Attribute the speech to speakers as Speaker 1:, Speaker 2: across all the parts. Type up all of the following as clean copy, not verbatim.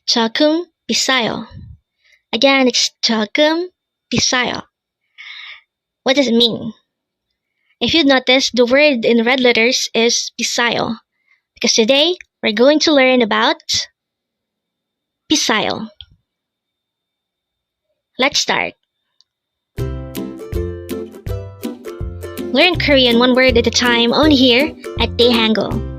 Speaker 1: 조금 비싸요. Again, it's 조금 비싸요. What does it mean? If you've noticed, the word in red letters is BISSAYO, because today we're going to learn about BISSAYO. Let's start. Learn Korean one word at a time only here at Dae-Hangul.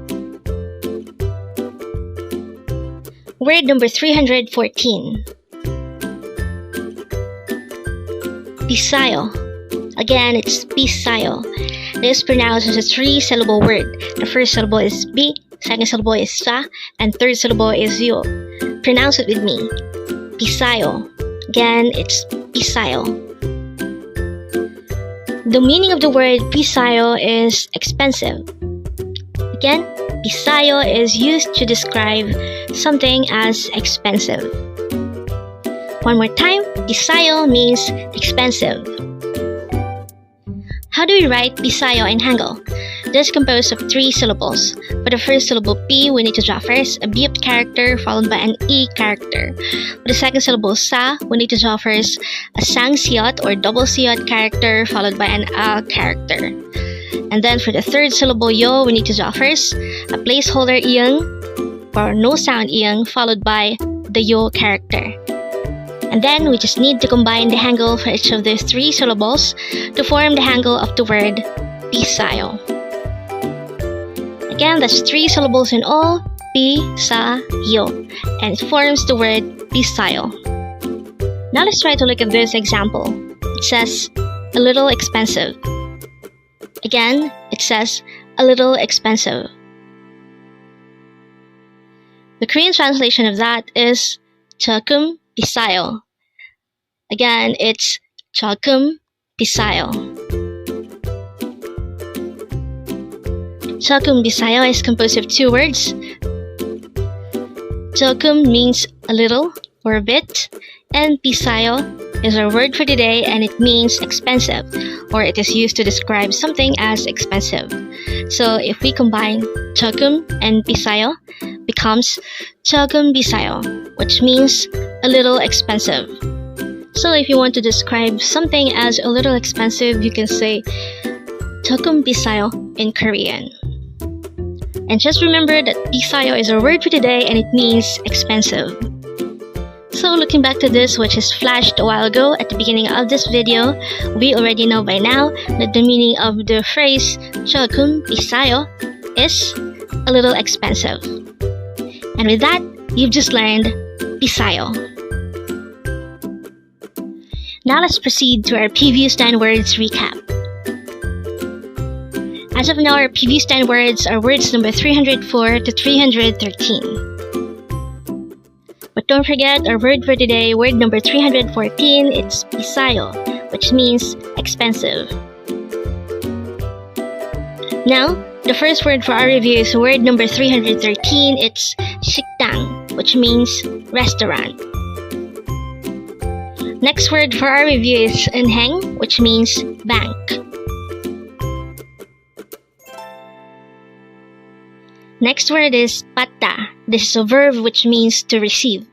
Speaker 1: Word number 314. BISSAYO. Again, it's BISSAYO. This is pronounced as a 3-syllable word. The first syllable is B, second syllable is sa, and third syllable is yo. Pronounce it with me. BISSAYO. Again, it's BISSAYO. The meaning of the word BISSAYO is expensive. Again, BISSAYO is used to describe something as expensive. One more time, BISSAYO means expensive. How do we write BISSAYO in Hangul? This is composed of 3 syllables. For the first syllable B, we need to draw first a beep character followed by an E character. For the second syllable sa, we need to draw first a sang-siot or double siot character followed by an A character. And then for the third syllable yo, we need to draw first a placeholder iyang or no sound iyang followed by the yo character. And then we just need to combine the hangul for each of these 3 syllables to form the hangul of the word BISSAYO. Again, that's 3 syllables in all, BISSAYO, and it forms the word BISSAYO. Now let's try to look at this example. It says, a little expensive. Again, it says, a little expensive. The Korean translation of that is 조금 비싸요. Again, it's 조금 비싸요. 조금 비싸요 is composed of 2 words. 조금 means a little or a bit, and 비싸요 is our word for today, and it means expensive, or it is used to describe something as expensive. So if we combine 조금 and 비싸요, becomes 조금 비싸요, which means a little expensive. So if you want to describe something as a little expensive, you can say 조금 비싸요 in Korean. And just remember that 비싸요 is our word for today, and it means expensive. So looking back to this, which is flashed a while ago at the beginning of this video, we already know by now that the meaning of the phrase 조금 비싸요 is a little expensive. And with that, you've just learned BISSAYO. Now let's proceed to our previous 10 words recap. As of now, our previous 10 words are words number 304 to 313. But don't forget our word for today, word number 314, it's BISSAYO, which means expensive. Now, the first word for our review is word number 313, it's 식당, which means restaurant. Next word for our review is 은행, which means bank. Next word is 받다. This is a verb which means to receive.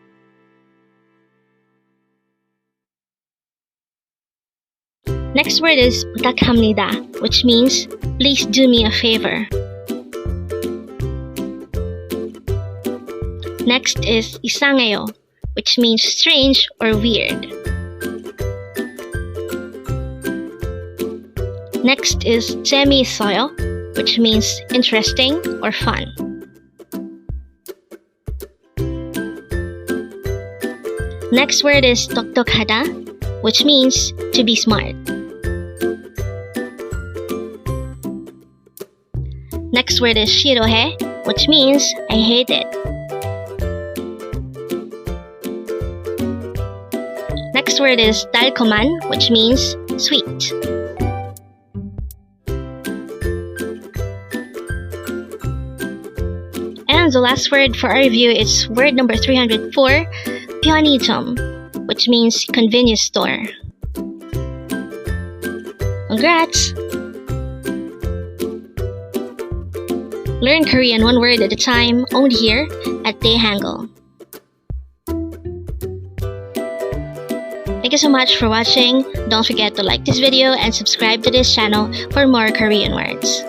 Speaker 1: Next word is 부탁합니다, which means please do me a favor. Next is 이상해요, which means strange or weird. Next is 재미있어요, which means interesting or fun. Next word is 똑똑하다, which means to be smart. Next word is 싫어해, which means I hate it. Next word is 달콤한, which means sweet. And the last word for our review is word number 304, 편의점, which means convenience store. Congrats! Learn Korean one word at a time, only here at Dae-Hangul. Thank you so much for watching. Don't forget to like this video and subscribe to this channel for more Korean words.